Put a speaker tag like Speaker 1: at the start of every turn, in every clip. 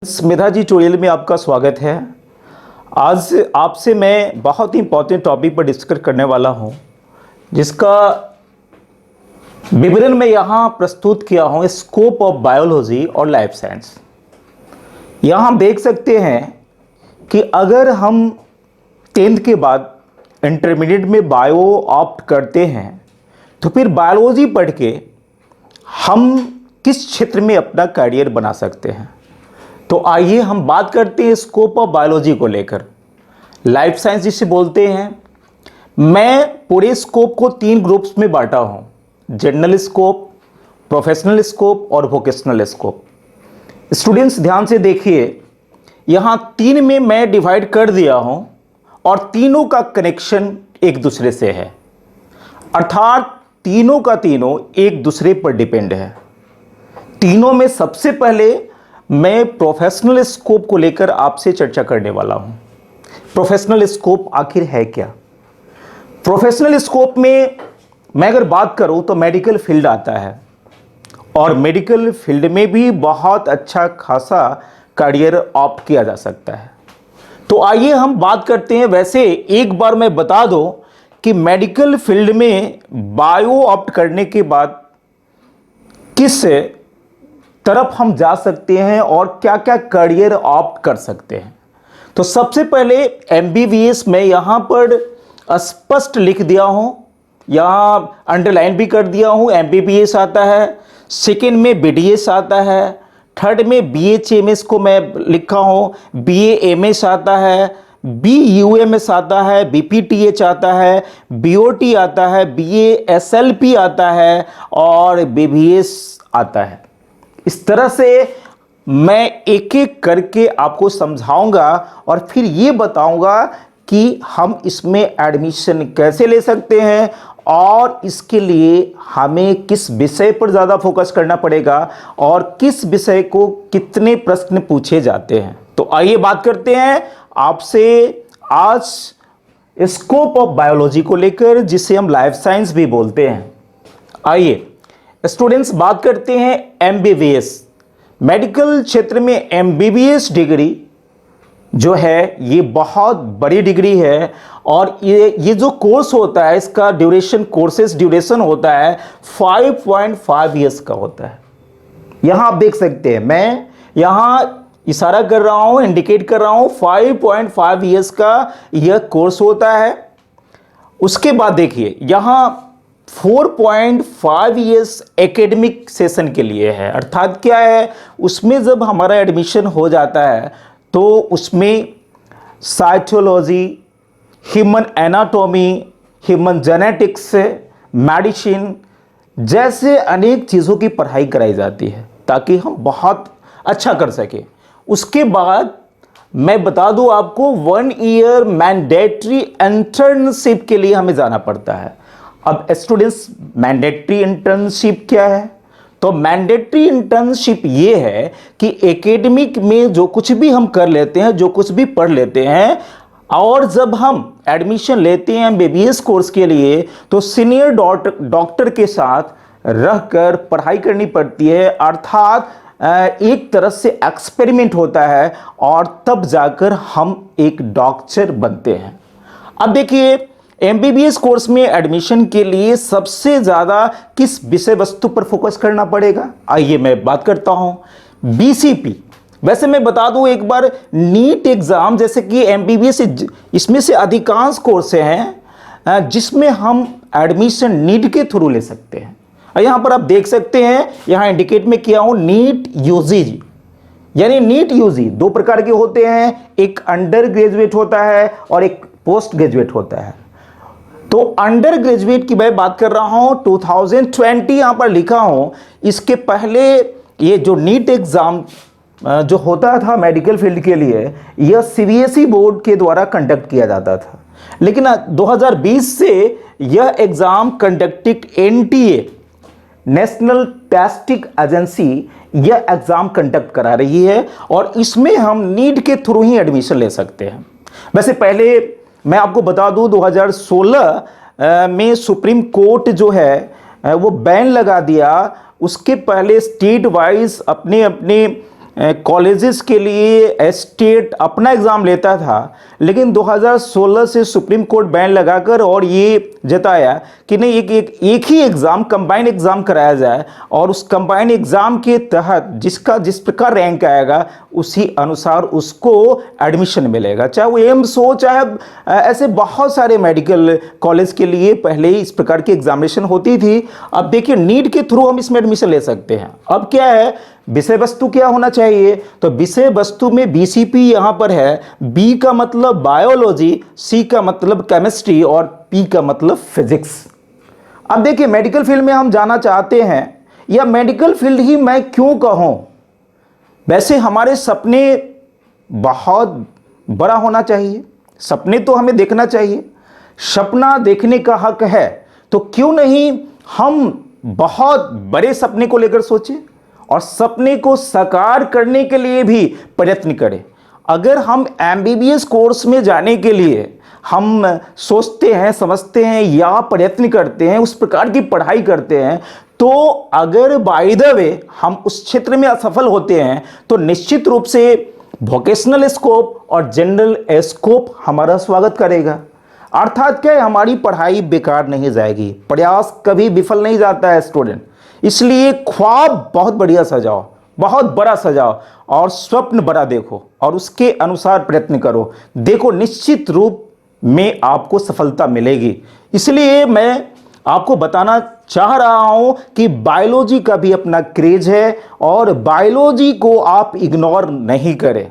Speaker 1: स्मिता जी tutorial में आपका स्वागत है। आज आपसे मैं बहुत ही इंपॉर्टेंट टॉपिक पर डिस्कस करने वाला हूं, जिसका विवरण मैं यहाँ प्रस्तुत किया हूं, स्कोप ऑफ बायोलॉजी और लाइफ साइंस। यहाँ हम देख सकते हैं कि अगर हम 10th के बाद इंटरमीडिएट में बायो ऑप्ट करते हैं तो फिर बायोलॉजी पढ़ के हम किस क्षेत्र में अपना करियर बना सकते हैं। तो आइए हम बात करते हैं स्कोप ऑफ बायोलॉजी को लेकर। लाइफ साइंस जिसे बोलते हैं, मैं पूरे स्कोप को 3 ग्रुप्स में बांटा हूं: जनरल स्कोप, प्रोफेशनल स्कोप और वोकेशनल स्कोप। स्टूडेंट्स ध्यान से देखिए, यहां 3 में मैं डिवाइड कर दिया हूं और तीनों का कनेक्शन एक दूसरे से है, अर्थात तीनों का तीनों एक दूसरे पर डिपेंड है। तीनों में सबसे पहले मैं प्रोफेशनल स्कोप को लेकर आपसे चर्चा करने वाला हूं। प्रोफेशनल स्कोप आखिर है क्या? प्रोफेशनल स्कोप में मैं अगर बात करूं तो मेडिकल फील्ड आता है, और मेडिकल फील्ड में भी बहुत अच्छा खासा करियर ऑप्ट किया जा सकता है। तो आइए हम बात करते हैं। वैसे एक बार मैं बता दूं कि मेडिकल फील्ड में बायो ऑप्ट करने के बाद किस तरफ हम जा सकते हैं और क्या क्या करियर ऑप्ट कर सकते हैं। तो सबसे पहले एमबीबीएस मैं यहां पर स्पष्ट लिख दिया हूं, यहां अंडरलाइन भी कर दिया हूं। एमबीबीएस आता है, सेकेंड में बीडीएस आता है, थर्ड में बीएचएमएस को मैं लिखा हूं, बीएएमएस आता है, बीयूएमएस आता है, बीपीटीएच आता है, बीओटी आता है, बीएएसएलपी आता है और बीबीएस आता है। इस तरह से मैं एक एक करके आपको समझाऊंगा और फिर ये बताऊंगा कि हम इसमें एडमिशन कैसे ले सकते हैं और इसके लिए हमें किस विषय पर ज़्यादा फोकस करना पड़ेगा और किस विषय को कितने प्रश्न पूछे जाते हैं। तो आइए बात करते हैं आपसे आज स्कोप ऑफ बायोलॉजी को लेकर, जिसे हम लाइफ साइंस भी बोलते हैं। आइए स्टूडेंट्स बात करते हैं एमबीबीएस। मेडिकल क्षेत्र में एमबीबीएस डिग्री जो है ये बहुत बड़ी डिग्री है, और ये जो कोर्स होता है इसका ड्यूरेशन होता है 5.5 ईयर्स का होता है। यहां आप देख सकते हैं, मैं यहां इशारा कर रहा हूं, इंडिकेट कर रहा हूं, 5.5 ईयर्स का यह कोर्स होता है। उसके बाद देखिए यहां 4.5 ईयर्स एकेडमिक सेशन के लिए है, अर्थात क्या है, उसमें जब हमारा एडमिशन हो जाता है तो उसमें cytology, human anatomy, human genetics, medicine जैसे अनेक चीज़ों की पढ़ाई कराई जाती है ताकि हम बहुत अच्छा कर सके। उसके बाद मैं बता दूं आपको 1 ईयर मैंडेटरी इंटर्नशिप के लिए हमें जाना पड़ता है। अब स्टूडेंट्स, मैंडेटरी इंटर्नशिप क्या है? तो मैंडेटरी इंटर्नशिप ये है कि एकेडमिक में जो कुछ भी हम कर लेते हैं, जो कुछ भी पढ़ लेते हैं, और जब हम एडमिशन लेते हैं एमबीबीएस कोर्स के लिए तो सीनियर डॉक्टर के साथ रहकर पढ़ाई करनी पड़ती है, अर्थात एक तरह से एक्सपेरिमेंट होता है और तब जाकर हम एक डॉक्टर बनते हैं। अब देखिए एमबीबीएस कोर्स में एडमिशन के लिए सबसे ज़्यादा किस विषय वस्तु पर फोकस करना पड़ेगा? आइए मैं बात करता हूं बीसीपी। वैसे मैं बता दूं एक बार, नीट एग्जाम जैसे कि एमबीबीएस, इसमें से अधिकांश कोर्स हैं जिसमें हम एडमिशन नीट के थ्रू ले सकते हैं। यहां पर आप देख सकते हैं, यहां इंडिकेट में किया हूं नीट यूजी, यानी नीट यूजी 2 प्रकार के होते हैं, एक अंडर ग्रेजुएट होता है और एक पोस्ट ग्रेजुएट होता है। तो अंडर ग्रेजुएट की मैं बात कर रहा हूं, 2020 यहां पर लिखा हूं। इसके पहले ये जो नीट एग्जाम जो होता था मेडिकल फील्ड के लिए, यह सीबीएसई बोर्ड के द्वारा कंडक्ट किया जाता था, लेकिन 2020 से यह exam conducted NTA, national testing agency, यह एग्जाम कंडक्ट करा रही है और इसमें हम नीट के थ्रू ही एडमिशन ले सकते हैं। वैसे पहले मैं आपको बता दूं 2016 में सुप्रीम कोर्ट जो है वो बैन लगा दिया। उसके पहले स्टेट वाइज अपने अपने कॉलेजेस के लिए स्टेट अपना एग्ज़ाम लेता था, लेकिन 2016 से सुप्रीम कोर्ट बैन लगाकर और ये जताया कि नहीं, एक ही एग्ज़ाम, कंबाइंड एग्ज़ाम कराया जाए और उस कंबाइंड एग्ज़ाम के तहत जिसका जिस प्रकार रैंक आएगा उसी अनुसार उसको एडमिशन मिलेगा। चाहे वो एम्स हो, चाहे ऐसे बहुत सारे मेडिकल कॉलेज के लिए पहले ही इस प्रकार की एग्जामिनेशन होती थी। अब देखिए नीट के थ्रू हम इसमें एडमिशन ले सकते हैं। अब क्या है, विषय वस्तु क्या होना चाहिए, तो विषय वस्तु में बीसीपी यहां पर है। बी का मतलब बायोलॉजी, सी का मतलब केमिस्ट्री और पी का मतलब फिजिक्स। अब देखिए मेडिकल फील्ड में हम जाना चाहते हैं, या मेडिकल फील्ड ही मैं क्यों कहूं, वैसे हमारे सपने बहुत बड़ा होना चाहिए, सपने तो हमें देखना चाहिए, सपना देखने का हक है, तो क्यों नहीं हम बहुत बड़े सपने को लेकर सोचें और सपने को साकार करने के लिए भी प्रयत्न करें। अगर हम एमबीबीएस कोर्स में जाने के लिए हम सोचते हैं, समझते हैं या प्रयत्न करते हैं, उस प्रकार की पढ़ाई करते हैं, तो अगर बाय द वे हम उस क्षेत्र में असफल होते हैं तो निश्चित रूप से वोकेशनल स्कोप और जनरल स्कोप हमारा स्वागत करेगा। अर्थात क्या है, हमारी पढ़ाई बेकार नहीं जाएगी, प्रयास कभी विफल नहीं जाता है स्टूडेंट। इसलिए ख्वाब बहुत बढ़िया सजाओ, बहुत बड़ा सजाओ और स्वप्न बड़ा देखो और उसके अनुसार प्रयत्न करो। देखो निश्चित रूप में आपको सफलता मिलेगी। इसलिए मैं आपको बताना चाह रहा हूं कि बायोलॉजी का भी अपना क्रेज है और बायोलॉजी को आप इग्नोर नहीं करें।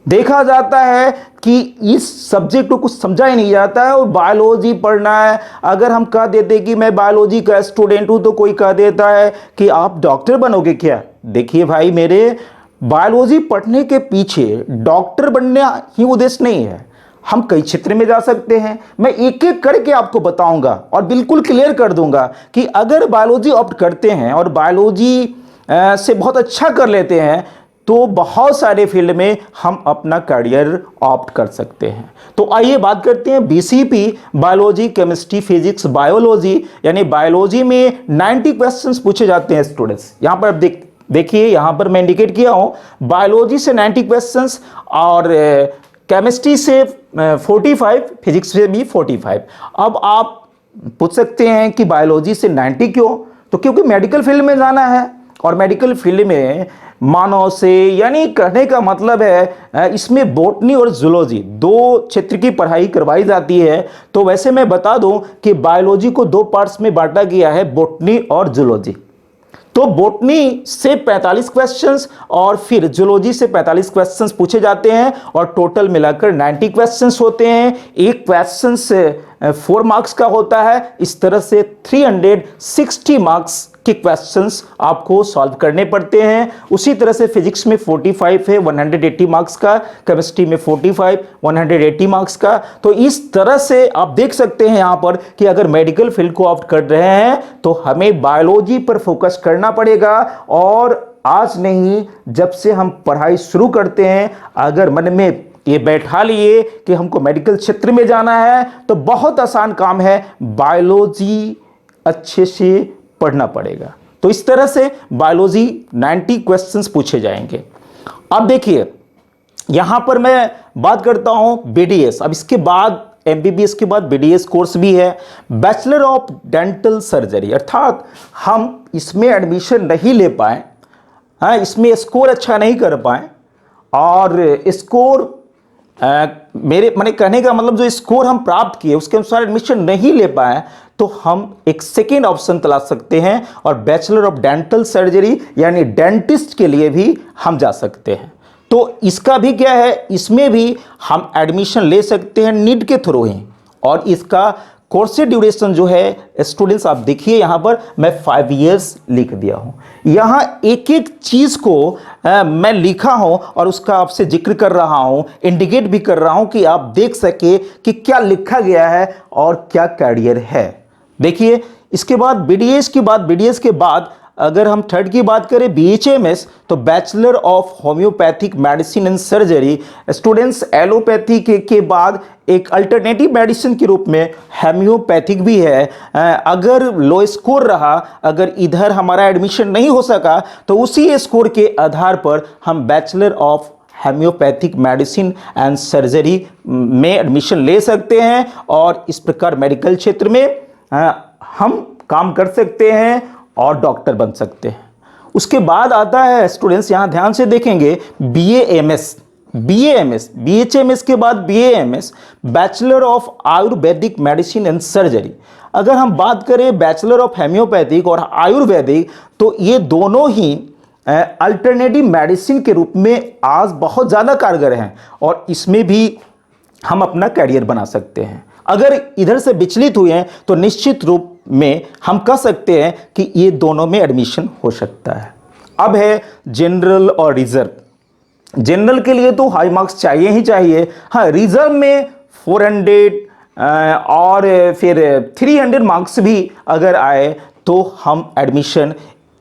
Speaker 1: देखा जाता है कि इस सब्जेक्ट को कुछ समझा ही नहीं जाता है और बायोलॉजी पढ़ना है। अगर हम कह देते कि मैं बायोलॉजी का स्टूडेंट हूं तो कोई कह देता है कि आप डॉक्टर बनोगे क्या। देखिए भाई मेरे, बायोलॉजी पढ़ने के पीछे डॉक्टर बनना ही उद्देश्य नहीं है, हम कई क्षेत्र में जा सकते हैं। मैं एक एक करके आपको बताऊंगा और बिल्कुल क्लियर कर दूंगा कि अगर बायोलॉजी ऑप्ट करते हैं और बायोलॉजी से बहुत अच्छा कर लेते हैं तो बहुत सारे फील्ड में हम अपना करियर ऑप्ट कर सकते हैं। तो आइए बात करते हैं BCP, biology, chemistry, physics, biology, यानी बायोलॉजी में 90 क्वेश्चंस पूछे जाते हैं स्टूडेंट्स। यहां पर आप देखिए, यहां पर मैं इंडिकेट किया हूं बायोलॉजी से 90 क्वेश्चंस और केमिस्ट्री से 45, फिजिक्स से भी 45। अब आप पूछ सकते हैं कि बायोलॉजी से 90 क्यों, तो क्योंकि मेडिकल फील्ड में जाना है और मेडिकल फील्ड में मानव से, यानी कहने का मतलब है इसमें बॉटनी और जूलॉजी दो क्षेत्र की पढ़ाई करवाई जाती है। तो वैसे मैं बता दूं कि बायोलॉजी को दो पार्ट्स में बांटा गया है, बॉटनी और जूलॉजी। तो बॉटनी से 45 क्वेश्चंस और फिर जूलॉजी से 45 क्वेश्चंस पूछे जाते हैं और टोटल मिलाकर 90 क्वेश्चंस होते हैं। एक क्वेश्चन से 4 मार्क्स का होता है। इस तरह से 360 मार्क्स के क्वेश्चंस आपको सॉल्व करने पड़ते हैं। उसी तरह से फिजिक्स में 45 है, 180 मार्क्स का, केमिस्ट्री में 45, 180 मार्क्स का। तो इस तरह से आप देख सकते हैं यहां पर कि अगर मेडिकल फील्ड को ऑप्ट कर रहे हैं तो हमें बायोलॉजी पर फोकस करना पड़ेगा। और आज नहीं, जब से हम पढ़ाई शुरू करते हैं, अगर मन में ये बैठा लिए कि हमको मेडिकल क्षेत्र में जाना है तो बहुत आसान काम है, बायोलॉजी अच्छे से पढ़ना पड़ेगा। तो इस तरह से बायोलॉजी 90 क्वेश्चंस पूछे जाएंगे। अब देखिए यहां पर मैं बात करता हूं बीडीएस। अब इसके बाद एमबीबीएस के बाद बीडीएस कोर्स भी है, बैचलर ऑफ डेंटल सर्जरी। अर्थात हम इसमें एडमिशन नहीं ले पाए, इसमें स्कोर अच्छा नहीं कर पाए और स्कोर मेरे मैंने कहने का मतलब जो स्कोर हम प्राप्त किए उसके अनुसार एडमिशन नहीं ले पाए, तो हम एक सेकेंड ऑप्शन तलाश सकते हैं और बैचलर ऑफ डेंटल सर्जरी यानी डेंटिस्ट के लिए भी हम जा सकते हैं। तो इसका भी क्या है, इसमें भी हम एडमिशन ले सकते हैं नीट के थ्रू ही। और इसका कोर्स ड्यूरेशन जो है स्टूडेंट्स आप देखिए यहां पर मैं 5 इयर्स लिख दिया हूं। यहां एक एक चीज को मैं लिखा हूं और उसका आपसे जिक्र कर रहा हूं, इंडिकेट भी कर रहा हूं कि आप देख सके कि क्या लिखा गया है और क्या कैरियर है। देखिए इसके बाद बीडीएस के बाद अगर हम थर्ड की बात करें BHMS, तो bachelor of homeopathic medicine and surgery. Students allopathy के बाद एक अल्टरनेटिव मेडिसिन के रूप में हेम्योपैथिक भी है। अगर लो स्कोर रहा, अगर इधर हमारा एडमिशन नहीं हो सका, तो उसी स्कोर के आधार पर हम bachelor of homoeopathic medicine and surgery में एडमिशन ले सकते हैं और इस प्रकार मेडिकल क्षेत्र में हम काम कर सकते हैं और डॉक्टर बन सकते हैं। उसके बाद आता है स्टूडेंट्स, यहां ध्यान से देखेंगे, BAMS, BHMS के बाद BAMS, bachelor of Ayurvedic medicine and surgery. अगर हम बात करें बैचलर ऑफ हेम्योपैथिक और आयुर्वेदिक, तो ये दोनों ही अल्टरनेटिव मेडिसिन के रूप में आज बहुत ज़्यादा कारगर हैं और इसमें भी हम अपना कैरियर बना सकते हैं। अगर इधर से विचलित हुए हैं तो निश्चित रूप में हम कह सकते हैं कि ये दोनों में एडमिशन हो सकता है। अब है जनरल और रिजर्व। जनरल के लिए तो हाई मार्क्स चाहिए ही चाहिए। हाँ, रिजर्व में 400 और फिर 300 मार्क्स भी अगर आए तो हम एडमिशन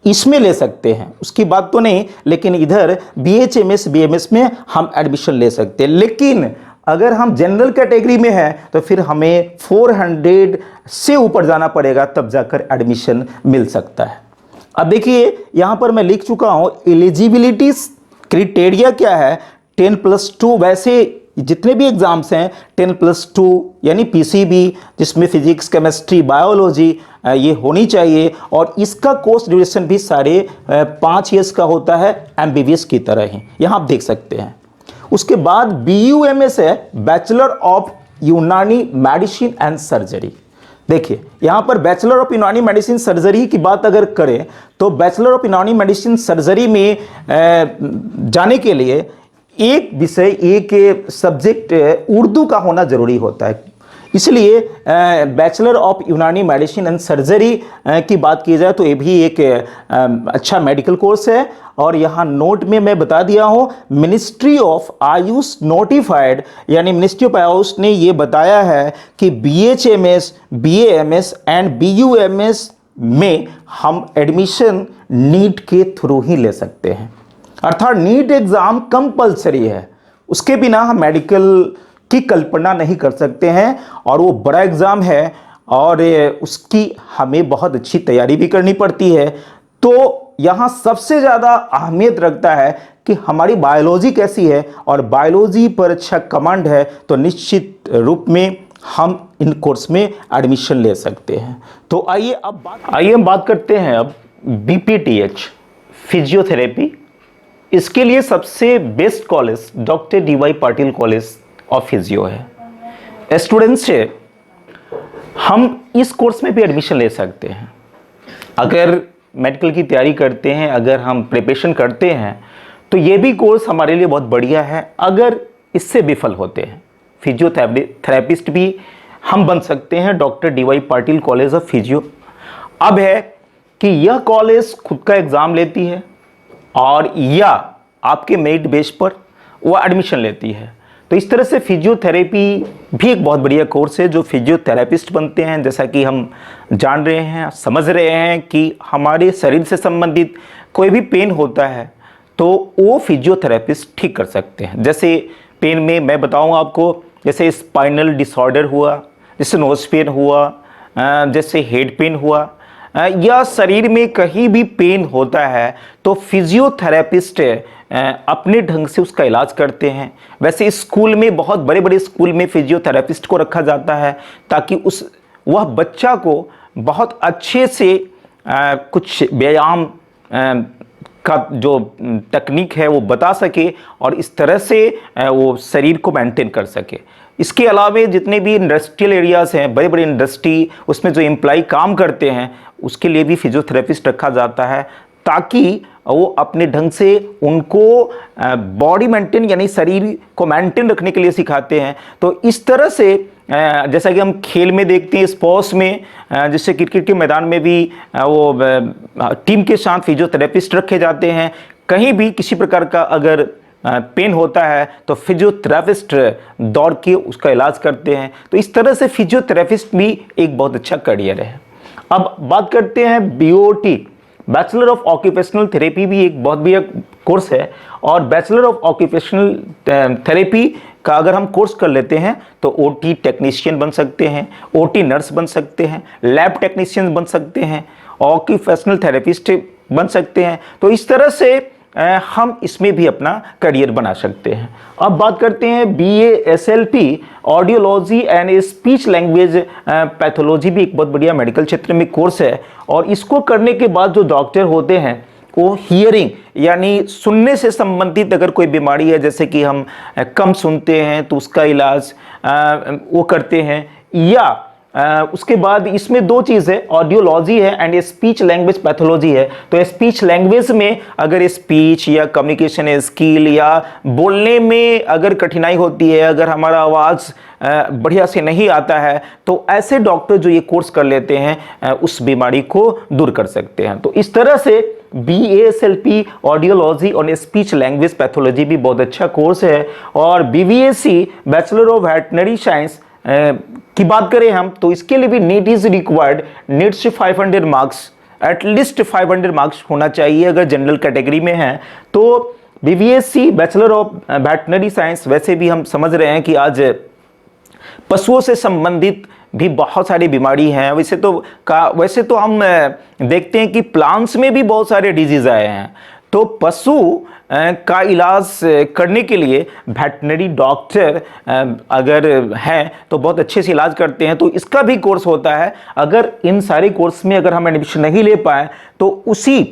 Speaker 1: इसमें ले सकते हैं, उसकी बात तो नहीं, लेकिन इधर BHMS BMS में हम एडमिशन ले सकते हैं। लेकिन अगर हम जनरल कैटेगरी में हैं तो फिर हमें 400 से ऊपर जाना पड़ेगा, तब जाकर एडमिशन मिल सकता है। अब देखिए यहां पर मैं लिख चुका हूं एलिजिबिलिटी क्राइटेरिया क्या है। 10+2, वैसे जितने भी एग्जाम्स हैं 10+2 यानी PCB, जिसमें फिजिक्स, केमिस्ट्री, बायोलॉजी ये होनी चाहिए और इसका कोर्स ड्यूरेशन भी सारे 5 ईयर्स का होता है, MBBS की तरह ही, यहाँ आप देख सकते हैं। उसके बाद BUMS है, बैचलर ऑफ यूनानी मेडिसिन एंड सर्जरी। देखिए यहाँ पर बैचलर ऑफ यूनानी मेडिसिन सर्जरी की बात अगर करें तो बैचलर ऑफ यूनानी मेडिसिन सर्जरी में जाने के लिए एक विषय, एक सब्जेक्ट उर्दू का होना जरूरी होता है। इसलिए बैचलर ऑफ यूनानी मेडिसिन एंड सर्जरी की बात की जाए तो ये भी एक अच्छा मेडिकल कोर्स है। और यहाँ नोट में मैं बता दिया हूँ, मिनिस्ट्री ऑफ आयुष नोटिफाइड यानी मिनिस्ट्री ऑफ आयुष ने ये बताया है कि BHMS BAMS एंड BUMS में हम एडमिशन नीट के थ्रू ही ले सकते हैं, अर्थात नीट एग्जाम कंपलसरी है, उसके बिना हम मेडिकल की कल्पना नहीं कर सकते हैं और वो बड़ा एग्जाम है और उसकी हमें बहुत अच्छी तैयारी भी करनी पड़ती है। तो यहाँ सबसे ज़्यादा अहमियत रखता है कि हमारी बायोलॉजी कैसी है और बायोलॉजी पर अच्छा कमांड है तो निश्चित रूप में हम इन कोर्स में एडमिशन ले सकते हैं। तो आइए हम बात करते हैं अब BPTH फिजियोथेरेपी। इसके लिए सबसे best college doctor DY Patil college of physio है। स्टूडेंट्स से हम इस कोर्स में भी एडमिशन ले सकते हैं। अगर मेडिकल की तैयारी करते हैं, अगर हम प्रिपरेशन करते हैं तो ये भी कोर्स हमारे लिए बहुत बढ़िया है। अगर इससे विफल होते हैं, फिजियोथेरेपिस्ट भी हम बन सकते हैं doctor DY Patil college of physio. अब है कि यह कॉलेज खुद का एग्ज़ाम लेती है और या आपके मेरिट बेस पर वो एडमिशन लेती है। तो इस तरह से फिजियोथेरेपी भी एक बहुत बढ़िया कोर्स है जो फिजियोथेरेपिस्ट बनते हैं। जैसा कि हम जान रहे हैं, समझ रहे हैं कि हमारे शरीर से संबंधित कोई भी पेन होता है तो वो फिजियोथेरेपिस्ट ठीक कर सकते हैं। जैसे पेन में मैं बताऊंगा आपको, जैसे स्पाइनल डिसऑर्डर हुआ, जैसे नोज पेन हुआ, जैसे हेड पेन हुआ, या शरीर में कहीं भी पेन होता है तो फिजियोथेरेपिस्ट अपने ढंग से उसका इलाज करते हैं। वैसे स्कूल में, बहुत बड़े बड़े स्कूल में फिजियोथेरेपिस्ट को रखा जाता है ताकि वह बच्चा को बहुत अच्छे से कुछ व्यायाम का जो तकनीक है वो बता सके और इस तरह से वो शरीर को मेंटेन कर सके। इसके अलावा जितने भी इंडस्ट्रियल एरियाज़ हैं, बड़े बड़े इंडस्ट्री, उसमें जो एम्प्लॉय काम करते हैं उसके लिए भी फिजियोथेरेपिस्ट रखा जाता है ताकि वो अपने ढंग से उनको बॉडी मेंटेन यानी शरीर को मेंटेन रखने के लिए सिखाते हैं। तो इस तरह से जैसा कि हम खेल में देखते हैं, स्पोर्ट्स में, जैसे क्रिकेट के मैदान में भी वो टीम के साथ फिजियोथेरेपिस्ट रखे जाते हैं। कहीं भी किसी प्रकार का अगर पेन होता है तो फिजियोथेरेपिस्ट दौड़ के उसका इलाज करते हैं। तो इस तरह से फिजियोथेरेपिस्ट भी एक बहुत अच्छा करियर है। अब बात करते हैं BOT bachelor of occupational therapy भी एक बहुत बड़ा कोर्स है, और बैचलर ऑफ ऑक्यूपेशनल थेरेपी का अगर हम कोर्स कर लेते हैं तो ओटी टेक्नीशियन बन सकते हैं, ओटी नर्स बन सकते हैं, लैब टेक्नीशियन बन सकते हैं, ऑक्यूपेशनल थेरेपिस्ट बन सकते हैं। तो इस तरह से हम इसमें भी अपना करियर बना सकते हैं। अब बात करते हैं BASLP audiology and speech language pathology भी एक बहुत बढ़िया मेडिकल क्षेत्र में कोर्स है, और इसको करने के बाद जो डॉक्टर होते हैं वो हियरिंग यानी सुनने से संबंधित अगर कोई बीमारी है, जैसे कि हम कम सुनते हैं तो उसका इलाज वो करते हैं, या उसके बाद इसमें दो चीज़ है, ऑडियोलॉजी है एंड स्पीच लैंग्वेज पैथोलॉजी है। तो स्पीच लैंग्वेज में अगर स्पीच या कम्युनिकेशन स्किल या बोलने में अगर कठिनाई होती है, अगर हमारा आवाज़ बढ़िया से नहीं आता है, तो ऐसे डॉक्टर जो ये कोर्स कर लेते हैं उस बीमारी को दूर कर सकते हैं। तो इस तरह से BASLP ऑडियोलॉजी और स्पीच लैंग्वेज पैथोलॉजी भी बहुत अच्छा कोर्स है। और BVSC bachelor of veterinary science की बात करें हम, तो इसके लिए भी नीट इज रिक्वायर्ड, नीट से 500 मार्क्स, एटलीस्ट 500 मार्क्स होना चाहिए अगर जनरल कैटेगरी में है। तो BVSC bachelor of veterinary science, वैसे भी हम समझ रहे हैं कि आज पशुओं से संबंधित भी बहुत सारी बीमारी हैं। वैसे तो हम देखते हैं कि प्लांट्स में भी बहुत सारे डिजीज आए हैं, तो पशु का इलाज करने के लिए वेटनरी डॉक्टर अगर हैं तो बहुत अच्छे से इलाज करते हैं। तो इसका भी कोर्स होता है। अगर इन सारे कोर्स में अगर हम एडमिशन नहीं ले पाए तो उसी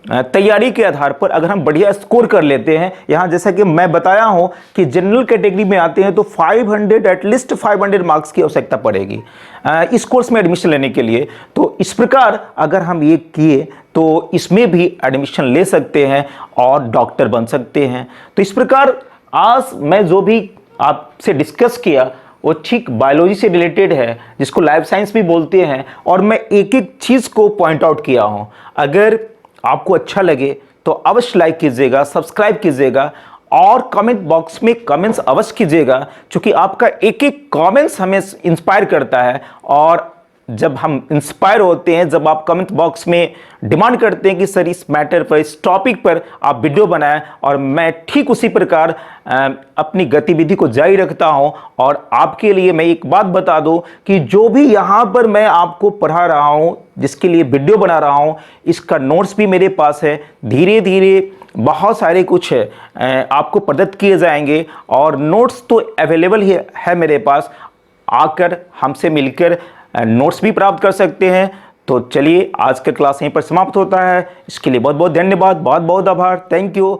Speaker 1: तैयारी के आधार पर अगर हम बढ़िया स्कोर कर लेते हैं, यहाँ जैसा कि मैं बताया हूँ कि जनरल कैटेगरी में आते हैं तो 500 एटलीस्ट 500 मार्क्स की आवश्यकता पड़ेगी इस कोर्स में एडमिशन लेने के लिए। तो इस प्रकार अगर हम ये किए तो इसमें भी एडमिशन ले सकते हैं और डॉक्टर बन सकते हैं। तो इस प्रकार आज मैं जो भी आपसे डिस्कस किया वो ठीक बायोलॉजी से रिलेटेड है, जिसको लाइफ साइंस भी बोलते हैं, और मैं एक एक चीज़ को पॉइंट आउट किया हूँ। अगर आपको अच्छा लगे तो अवश्य लाइक कीजिएगा, सब्सक्राइब कीजिएगा और कमेंट बॉक्स में कमेंट्स अवश्य कीजिएगा, क्योंकि आपका एक एक कमेंट्स हमें इंस्पायर करता है। और जब हम इंस्पायर होते हैं, जब आप कमेंट बॉक्स में डिमांड करते हैं कि सर इस मैटर पर, इस टॉपिक पर आप वीडियो बनाएं, और मैं ठीक उसी प्रकार अपनी गतिविधि को जारी रखता हूं। और आपके लिए मैं एक बात बता दूं कि जो भी यहां पर मैं आपको पढ़ा रहा हूं, जिसके लिए वीडियो बना रहा हूं, इसका नोट्स भी मेरे पास है। धीरे धीरे बहुत सारे कुछ आपको प्रदत्त किए जाएंगे, और नोट्स तो अवेलेबल ही है मेरे पास। आकर हमसे मिलकर नोट्स भी प्राप्त कर सकते हैं। तो चलिए, आज का क्लास यहीं पर समाप्त होता है। इसके लिए बहुत बहुत धन्यवाद, बहुत बहुत आभार। Thank you.